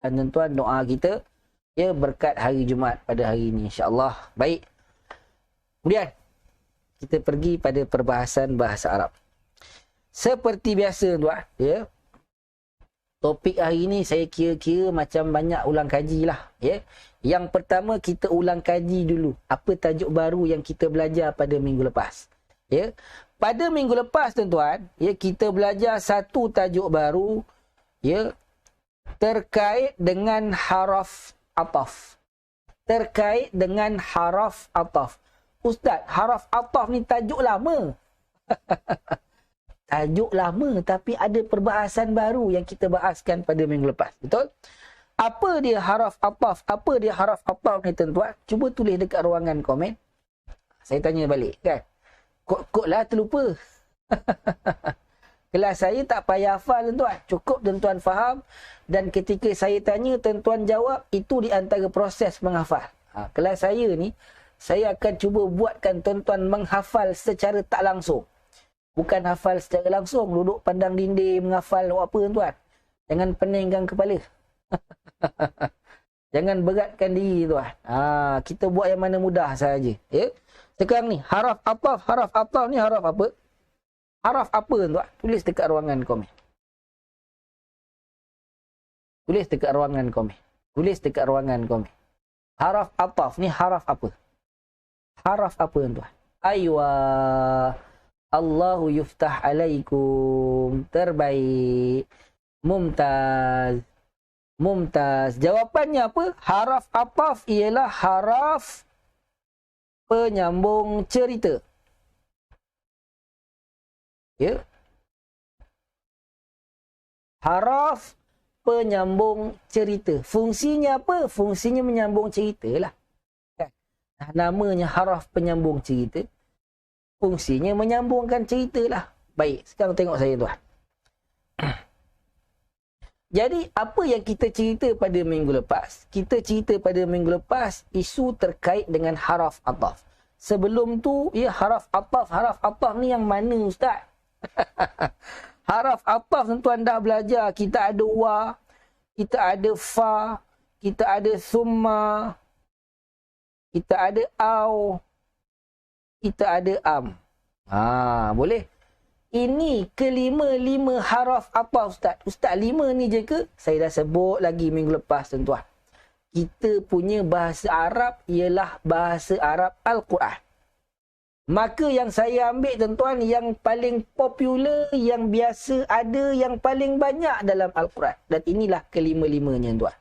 tuan-tuan doa kita, ya, berkat hari Jumaat pada hari ini, insya-Allah. Baik. Kemudian kita pergi pada perbahasan bahasa Arab. Seperti biasa tuan, ya. Topik hari ini saya kira-kira macam banyak ulang kaji lah, ya. Yang pertama kita ulang kaji dulu apa tajuk baru yang kita belajar pada minggu lepas. Ya. Pada minggu lepas tuan-tuan, ya, kita belajar satu tajuk baru, ya, terkait dengan haraf ataf. Terkait dengan haraf ataf. Ustaz, haraf ataf ni tajuk lama. Tajuk lama tapi ada perbahasan baru yang kita bahaskan pada minggu lepas. Betul? Apa dia haraf ataf? Apa dia haraf ataf ni tuan-tuan? Cuba tulis dekat ruangan komen. Saya tanya balik kan. Kok lah terlupa. Kelas saya tak payah hafal tuan-tuan. Cukup tuan-tuan faham. Dan ketika saya tanya, tuan-tuan jawab. Itu di antara proses menghafal. Kelas saya ni, saya akan cuba buatkan tuan-tuan menghafal secara tak langsung. Bukan hafal secara langsung. Duduk pandang dinding menghafal apa tuan-tuan. Jangan peninggang kepala. Jangan beratkan diri tuan. Kita buat yang mana mudah saja. Ya? Sekarang ni, haraf ataf ni haraf apa? Haraf apa tuan? Tulis dekat ruangan komen. Tulis dekat ruangan komen. Tulis dekat ruangan komen. Haraf ataf ni haraf apa? Haraf apa tuan? Aywa. Allahu yuftah alaikum. Terbaik. Mumtaz. Mumtaz. Jawapannya apa? Haraf ataf ialah haraf penyambung cerita. Ya. Haraf penyambung cerita. Fungsinya apa? Fungsinya menyambung cerita lah. Kan? Namanya haraf penyambung cerita. Fungsinya menyambungkan cerita lah. Baik, sekarang tengok saya tuan. Jadi, apa yang kita cerita pada minggu lepas? Kita cerita pada minggu lepas isu terkait dengan haraf ataf. Sebelum tu, ya, haraf ataf ni yang mana Ustaz? Haraf ataf tuan-tuan dah belajar. Kita ada wa, kita ada fa, kita ada summa, kita ada au, kita ada am. Boleh? Ini kelima-lima haraf ataf Ustaz. Ustaz, 5 ni je ke? Saya dah sebut lagi minggu lepas tuan-tuan. Kita punya bahasa Arab ialah bahasa Arab Al-Quran. Maka yang saya ambil tuan-tuan yang paling popular, yang biasa ada, yang paling banyak dalam Al-Quran. Dan inilah kelima-limanya tuan.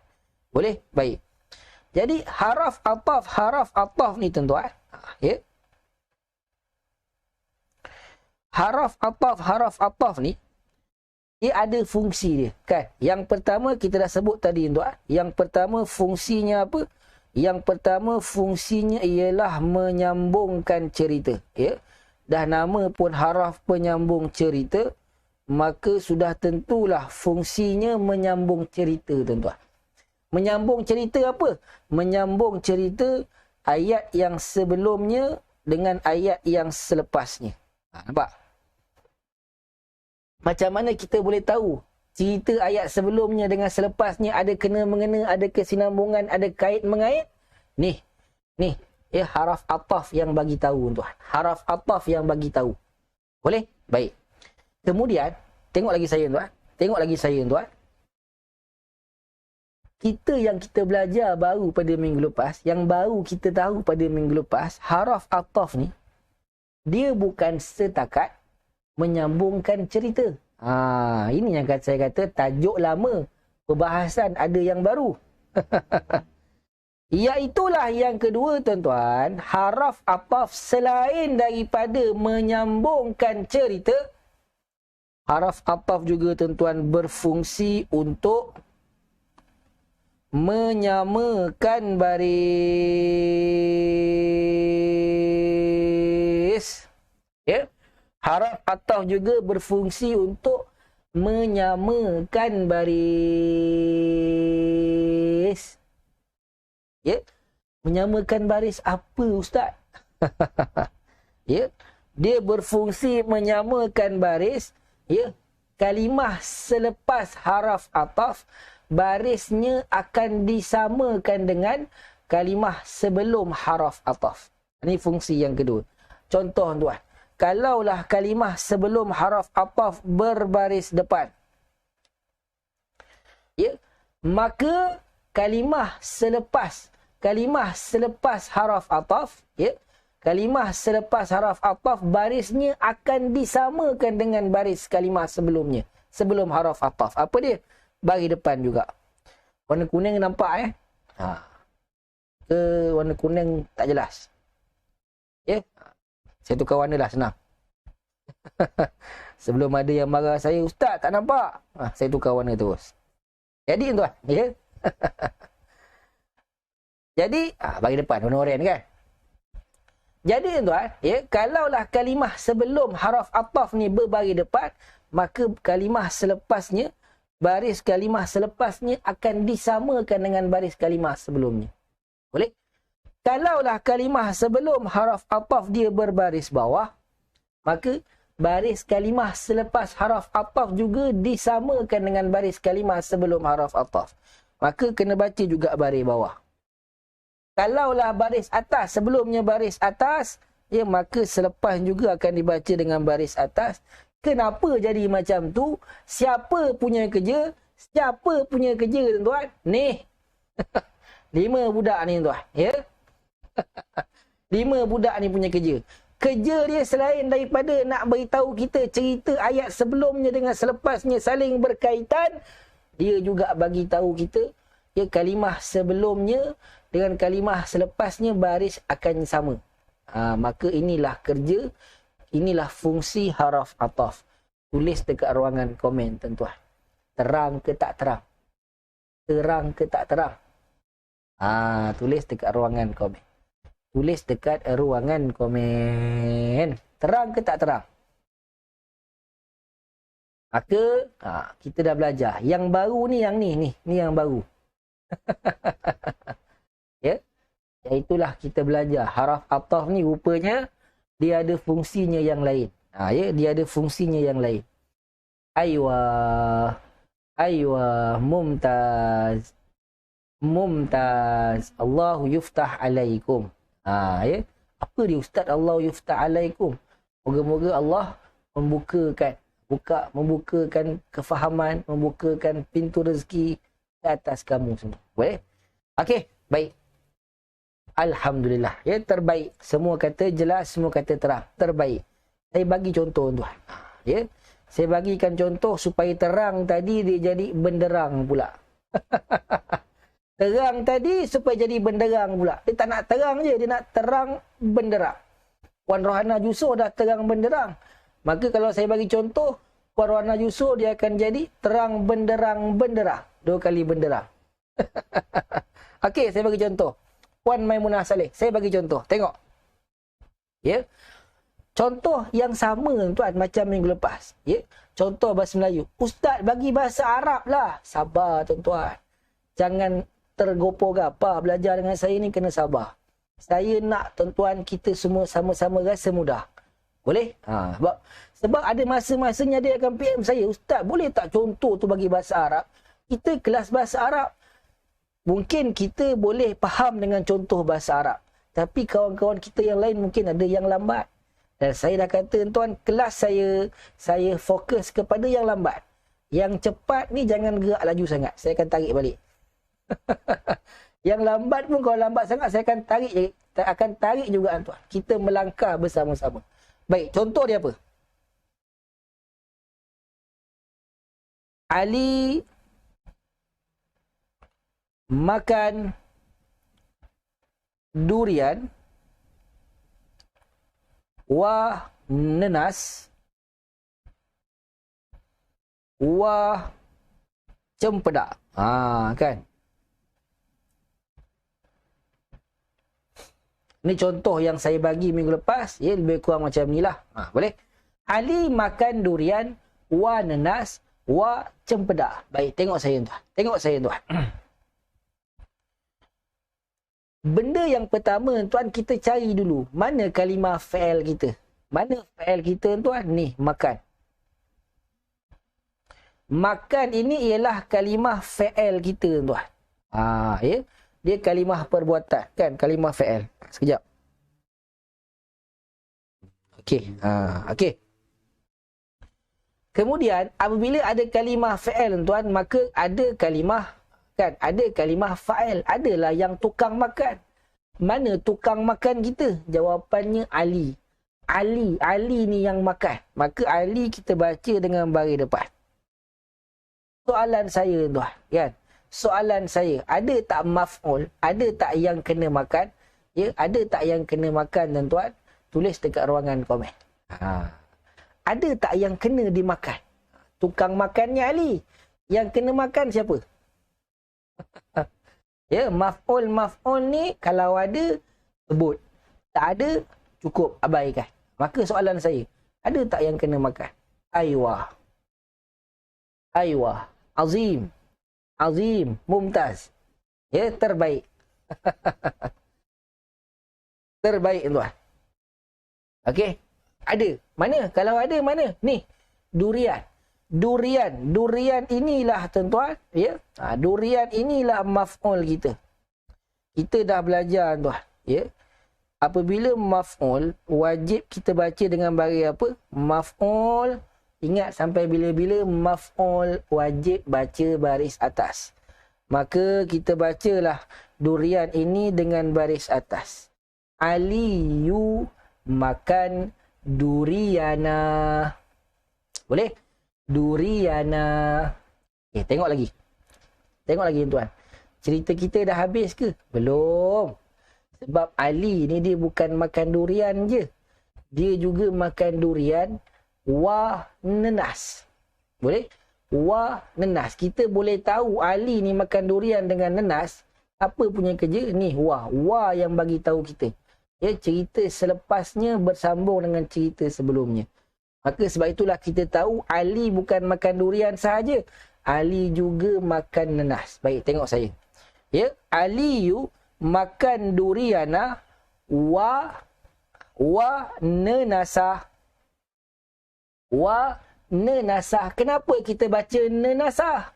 Boleh? Baik. Jadi haraf ataf ni tuan-tuan. Ya. Haraf ataf ni dia ada fungsi dia kan. Yang pertama kita dah sebut tadi tuan. Yang pertama fungsinya apa? Yang pertama fungsinya ialah menyambungkan cerita, ya. Dah nama pun haraf penyambung cerita, maka sudah tentulah fungsinya menyambung cerita tuan-tuan. Menyambung cerita apa? Menyambung cerita ayat yang sebelumnya dengan ayat yang selepasnya. Nampak? Macam mana kita boleh tahu cerita ayat sebelumnya dengan selepasnya ada kena-mengena, ada kesinambungan, ada kait-mengait? Ni, ya, haraf ataf yang bagi tahu tuan. Haraf ataf yang bagi tahu. Boleh? Baik. Kemudian, tengok lagi saya tuan. Tengok lagi saya tuan. Kita yang kita belajar baru pada minggu lepas, yang baru kita tahu pada minggu lepas, haraf ataf ni dia bukan setakat menyambungkan cerita. Ini yang saya kata tajuk lama. Perbahasan ada yang baru. Iaitulah yang kedua tuan-tuan. Haraf ataf selain daripada menyambungkan cerita. Haraf ataf juga tuan-tuan berfungsi untuk menyamakan baris. Ya. Haraf ataf juga berfungsi untuk menyamakan baris. Ya. Menyamakan baris apa Ustaz? Ya. Dia berfungsi menyamakan baris, ya. Kalimah selepas haraf ataf barisnya akan disamakan dengan kalimah sebelum haraf ataf. Ini fungsi yang kedua. Contoh tuan, kalaulah kalimah sebelum haraf ataf berbaris depan, ya, maka kalimah selepas haraf ataf, ya, kalimah selepas haraf ataf barisnya akan disamakan dengan baris kalimah sebelumnya, sebelum haraf ataf. Apa dia? Baris depan juga. Warna kuning nampak ke warna kuning tak jelas. Ya. Saya tukar warna lah, senang. Sebelum ada yang marah saya, ustaz tak nampak. Saya tukar warna terus. Jadi tuan, ya. Jadi bagi depan warna oranye kan. Jadi tuan, ya, kalaulah kalimah sebelum haraf ataf ni berbaris depan, maka kalimah selepasnya, baris kalimah selepasnya akan disamakan dengan baris kalimah sebelumnya. Boleh? Kalaulah kalimah sebelum haraf ataf dia berbaris bawah, maka baris kalimah selepas haraf ataf juga disamakan dengan baris kalimah sebelum haraf ataf. Maka kena baca juga baris bawah. Kalaulah baris atas, sebelumnya baris atas, ya, maka selepas juga akan dibaca dengan baris atas. Kenapa jadi macam tu? Siapa punya kerja? Siapa punya kerja, tuan-tuan? Ni. 5 budak ni, tuan. Ya? 5 budak ni punya kerja. Kerja dia selain daripada nak beritahu kita cerita ayat sebelumnya dengan selepasnya saling berkaitan, dia juga bagi tahu kita, ya, kalimah sebelumnya dengan kalimah selepasnya baris akan sama. Maka inilah kerja, inilah fungsi haraf ataf. Tulis dekat ruangan komen, tuan-tuan. Terang ke tak terang? Terang ke tak terang? Tulis dekat ruangan komen. Tulis dekat ruangan komen. Terang ke tak terang? Maka kita dah belajar. Yang baru ni, yang ni yang baru. Ya, iaitulah kita belajar haraf ataf ni rupanya dia ada fungsinya yang lain. Ya, dia ada fungsinya yang lain. Aywa, mumtaz, Allahu yuftah alaikum. Ya, apa dia ustaz Allahu yuftah alaikum? Moga-moga Allah membukakan kefahaman, membukakan pintu rezeki ke atas kamu semua. Boleh? Okey, baik. Alhamdulillah. Ya, terbaik. Semua kata jelas, semua kata terang. Terbaik. Saya bagi contoh, tuan. Ya. Saya bagikan contoh supaya terang tadi dia jadi benderang pula. Terang tadi supaya jadi benderang pula. Dia tak nak terang je, dia nak terang benderang. Puan Rohana Jusur dah terang benderang. Maka kalau saya bagi contoh, Puan Rohana Jusur dia akan jadi terang benderang. 2 kali benderang. Okey, saya bagi contoh. Puan Maimunah Saleh, saya bagi contoh. Tengok. Ya. Contoh yang sama, tuan, macam minggu lepas. Ya. Contoh bahasa Melayu. Ustaz, bagi bahasa Arab lah. Sabar, tuan-tuan. Jangan tergopoh gapah. Belajar dengan saya ni kena sabar. Saya nak, tuan-tuan, kita semua sama-sama rasa mudah. Boleh? Sebab ada masa-masanya dia akan PM saya. Ustaz, boleh tak contoh tu bagi bahasa Arab? Kita kelas bahasa Arab. Mungkin kita boleh faham dengan contoh bahasa Arab. Tapi kawan-kawan kita yang lain mungkin ada yang lambat. Dan saya dah kata, tuan, kelas saya fokus kepada yang lambat. Yang cepat ni jangan gerak laju sangat. Saya akan tarik balik. Yang lambat pun kalau lambat sangat, saya akan tarik juga, tuan. Kita melangkah bersama-sama. Baik, contoh dia apa? Ali makan durian wa nenas wa cempedak. Kan? Ini contoh yang saya bagi minggu lepas. Ya, lebih kurang macam ni lah. Boleh? Ali makan durian wa nenas wa cempedak. Baik, tengok saya, tuan. Tengok saya, tuan. Benda yang pertama, tuan, kita cari dulu. Mana kalimah fa'il kita? Mana fa'il kita, tuan? Ni, makan. Makan ini ialah kalimah fa'il kita, tuan. Ya. Dia kalimah perbuatan, kan? Kalimah fa'il. Sekejap. Okey. Okey. Kemudian, apabila ada kalimah fa'il, tuan, maka ada kalimah, kan? Ada kalimah fa'il. Adalah yang tukang makan. Mana tukang makan kita? Jawapannya Ali. Ali ni yang makan. Maka Ali kita baca dengan baris depan. Soalan saya, tuan, kan? Soalan saya, ada tak maf'ul? Ada tak yang kena makan? Ya, ada tak yang kena makan, tuan-tuan? Tulis dekat ruangan komen. Ada tak yang kena dimakan? Tukang makannya Ali. Yang kena makan siapa? Ya, maf'ul ni kalau ada, sebut. Tak ada, cukup abaikan. Maka soalan saya, ada tak yang kena makan? Aywa. Azim. Mumtaz. Ya, terbaik. Terbaik, tuan. Okey. Ada. Mana? Kalau ada, mana? Ni. Durian. Durian inilah, tuan-tuan. Ya. Durian inilah maf'ul kita. Kita dah belajar, tuan. Ya. Apabila maf'ul, wajib kita baca dengan baris apa? Maf'ul. Ingat sampai bila-bila maf'ul wajib baca baris atas. Maka kita bacalah durian ini dengan baris atas. Aliyu makan duriana. Boleh? Duriana. Tengok lagi. Tengok lagi, tuan. Cerita kita dah habis ke? Belum. Sebab Ali ni dia bukan makan durian je. Dia juga makan durian wa nenas. Boleh? Wa nenas. Kita boleh tahu Ali ni makan durian dengan nenas. Apa punya kerja? Ni wa. Wa yang bagi tahu kita. Ya, cerita selepasnya bersambung dengan cerita sebelumnya. Maka sebab itulah kita tahu Ali bukan makan durian sahaja. Ali juga makan nenas. Baik, tengok saya. Ya, Aliyu makan duriana wa nenasah. Wa nenasah. Kenapa kita baca nenasah?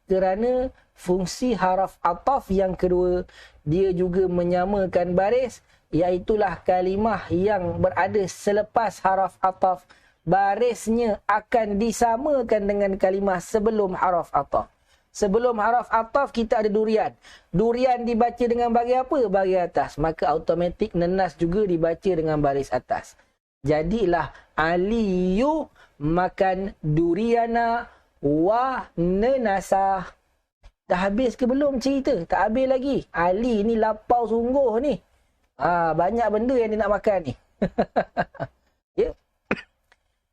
Kerana fungsi haraf ataf yang kedua, dia juga menyamakan baris, iaitulah kalimah yang berada selepas haraf ataf, barisnya akan disamakan dengan kalimah sebelum haraf ataf. Sebelum haraf ataf kita ada durian. Durian dibaca dengan baris apa? Baris atas. Maka automatik nenas juga dibaca dengan baris atas. Jadilah Aliyu makan duriana wa nenasah. Dah habis ke belum cerita? Tak habis lagi. Ali ni lapau sungguh ni. Banyak benda yang dia nak makan ni. Ya.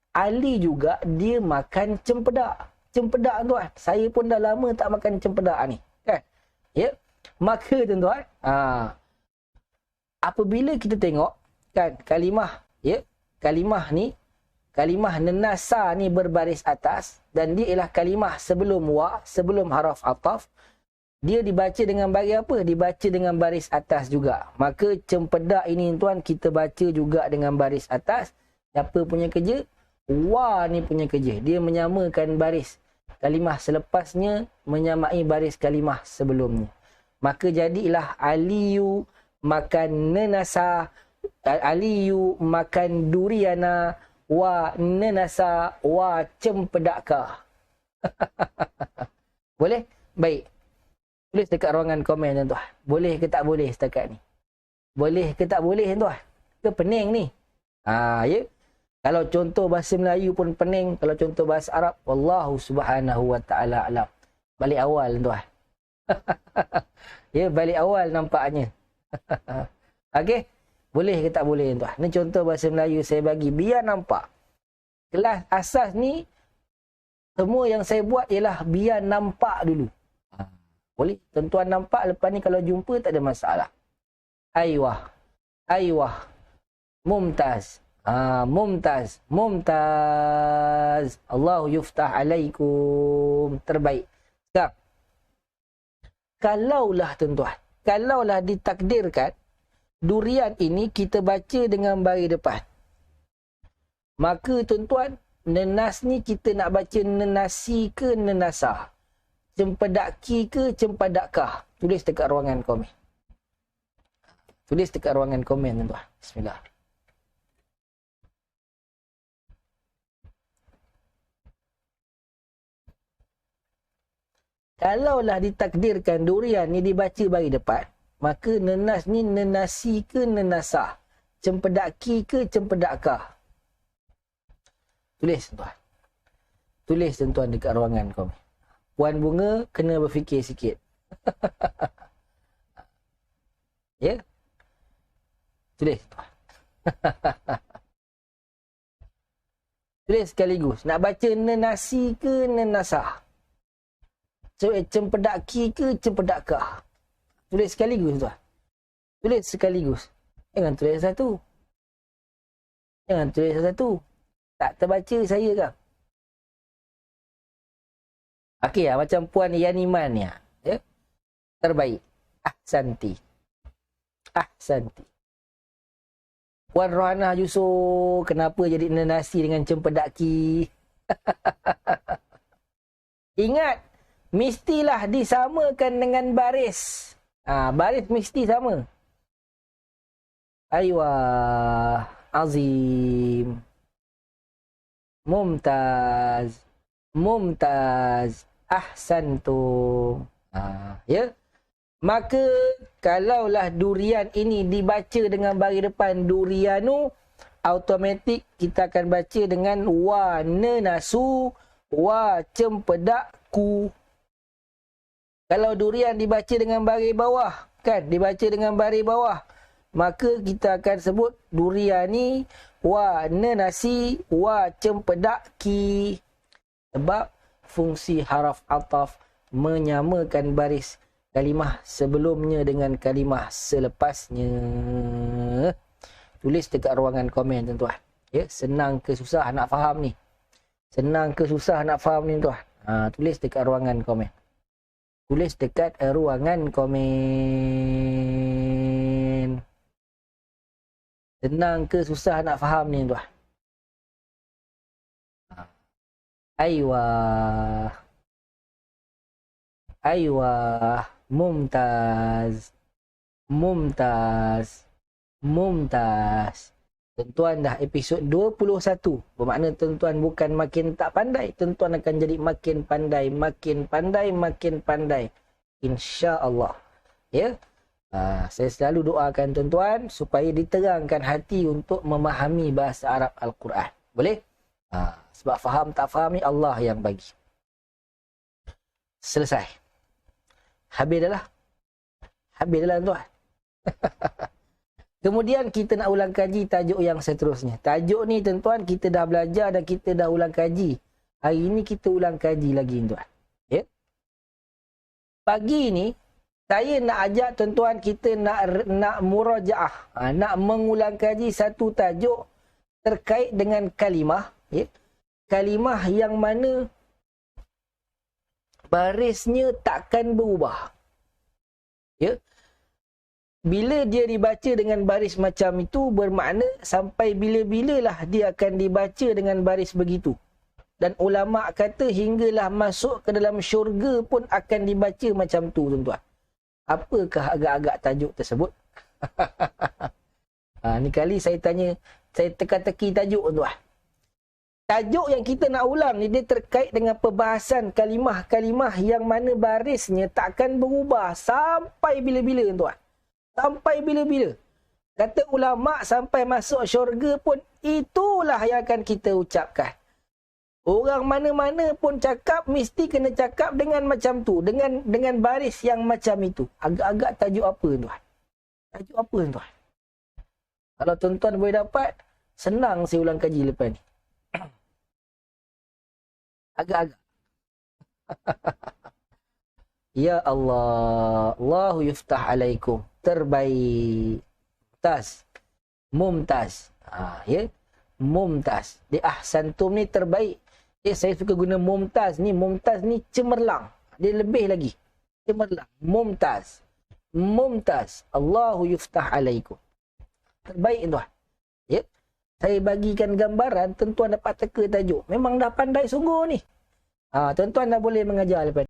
Ali juga dia makan cempedak. Cempedak, tuan. Saya pun dah lama tak makan cempedak ni. Kan? Ya. Maka, tuan-tuan, apabila kita tengok, kan, kalimah, ya, kalimah ni, kalimah nenasa ni berbaris atas, dan dia ialah kalimah sebelum wa, sebelum haraf ataf, dia dibaca dengan baris apa? Dibaca dengan baris atas juga. Maka cempedak ini, tuan, kita baca juga dengan baris atas. Apa punya kerja? Wa ni punya kerja. Dia menyamakan baris kalimah selepasnya, menyamai baris kalimah sebelumnya. Maka jadilah Aliyu makan nenasa, Aliyu makan duriana, wa nenasa, wa cempedaka. Boleh? Baik. Tulis dekat ruangan komen, tuan-tuan. Boleh ke tak boleh setakat ni? Boleh ke tak boleh, tuan? Ke pening ni? Ya. Kalau contoh bahasa Melayu pun pening. Kalau contoh bahasa Arab, Wallahu subhanahu wa ta'ala alam. Balik awal, tuan. Ya, balik awal nampaknya. Okey? Boleh ke tak boleh, tuan? Ini contoh bahasa Melayu saya bagi. Biar nampak. Kelas asas ni, semua yang saya buat ialah biar nampak dulu. Boleh? Tuan-tuan nampak, lepas ni kalau jumpa tak ada masalah. Aywah. Mumtaz. Mumtaz. Allahu yuftah alaikum. Terbaik. Sekarang, kalaulah, tuan-tuan, kalaulah ditakdirkan durian ini kita baca dengan baris depan, maka, tuan-tuan, nenas ni kita nak baca nenasi ke nenasah? Cempedaki ke cempadakkah? Tulis dekat ruangan komen. Tulis dekat ruangan komen tuan. Bismillah. Kalaulah ditakdirkan durian ni dibaca bagi depan, maka nenas ni nenasi ke nenasah? Cempedaki ke cempedakkah? Tulis tuan. Tulis tuan dekat ruangan komen. Puan Bunga kena berfikir sikit. Ya? Tulis tuan. Tulis sekaligus. Nak baca nenasi ke nenasah? Cempedaki ke cempedakkah? Tulis sekaligus tuan. Tulis sekaligus. Jangan tulis satu. Jangan tulis satu. Tak terbaca saya ke? Okey lah, macam Puan Yaniman ni. Ya? Terbaik. Ahsanti. Ahsanti. Puan Rohana Yusof, kenapa jadi nenasi dengan cempedaki? Ingat, mestilah disamakan dengan baris. Baris mesti sama. Aywa, azim. Mumtaz. Mumtaz. Ahsantum. Ya. Maka, kalaulah durian ini dibaca dengan baris depan durianu, automatik kita akan baca dengan wa nenasu wa cempedakku. Kalau durian dibaca dengan baris bawah, kan? Dibaca dengan baris bawah, maka kita akan sebut durian ni wa nenasi wa cempedaki. Sebab fungsi haraf ataf menyamakan baris kalimah sebelumnya dengan kalimah selepasnya. Tulis dekat ruangan komen tuan-tuan. Ya, senang ke susah nak faham ni? Senang ke susah nak faham ni tuan? Tulis dekat ruangan komen. Tulis dekat ruangan komen. Senang ke susah nak faham ni tuan? Aywa. Aywa. Mumtaz. Mumtaz. Mumtaz. Tuan-tuan dah episod 21. Bermakna tuan-tuan bukan makin tak pandai. Tuan-tuan akan jadi makin pandai. Makin pandai. Makin pandai. InsyaAllah. Ya. Saya selalu doakan tuan-tuan supaya diterangkan hati untuk memahami bahasa Arab Al-Quran. Boleh? Sebab faham tak faham ni Allah yang bagi. Selesai. Habis dah lah. Habis dah lah tuan. Kemudian kita nak ulang kaji tajuk yang seterusnya. Tajuk ni tuan-tuan kita dah belajar dan kita dah ulang kaji. Hari ni kita ulang kaji lagi tuan. Ya? Pagi ni saya nak ajak tuan-tuan kita nak murajaah. Nak mengulang kaji satu tajuk terkait dengan kalimah. Ya? Kalimah yang mana barisnya takkan berubah. Ya. Bila dia dibaca dengan baris macam itu, bermakna sampai bila-bilalah dia akan dibaca dengan baris begitu. Dan ulama' kata hinggalah masuk ke dalam syurga pun akan dibaca macam tu tuan-tuan. Apakah agak-agak tajuk tersebut? Ni kali saya tanya, saya teka-teki tajuk tuan-tuan. Tajuk yang kita nak ulang ni dia terkait dengan perbahasan kalimah-kalimah yang mana barisnya takkan berubah sampai bila-bila tuan. Sampai bila-bila. Kata ulama' sampai masuk syurga pun itulah yang akan kita ucapkan. Orang mana-mana pun cakap mesti kena cakap dengan macam tu, dengan baris yang macam itu. Agak-agak tajuk apa tuan? Tajuk apa tuan? Kalau tuan-tuan boleh dapat, senang saya ulang kaji lepas ni. Agak-agak. Ya Allah. Allahu yuftah alaikum. Terbaik. Mumtaz. Mumtaz. Ya. Mumtaz. Di ahsantum ni terbaik. Saya suka guna mumtaz ni. Mumtaz ni cemerlang. Dia lebih lagi. Cemerlang. Mumtaz. Mumtaz. Allahu yuftah alaikum. Terbaik tuan. Ya. saya bagikan gambaran, tuan-tuan dapat teka tajuk. Memang dah pandai sungguh ni. Tuan-tuan dah boleh mengajar lepas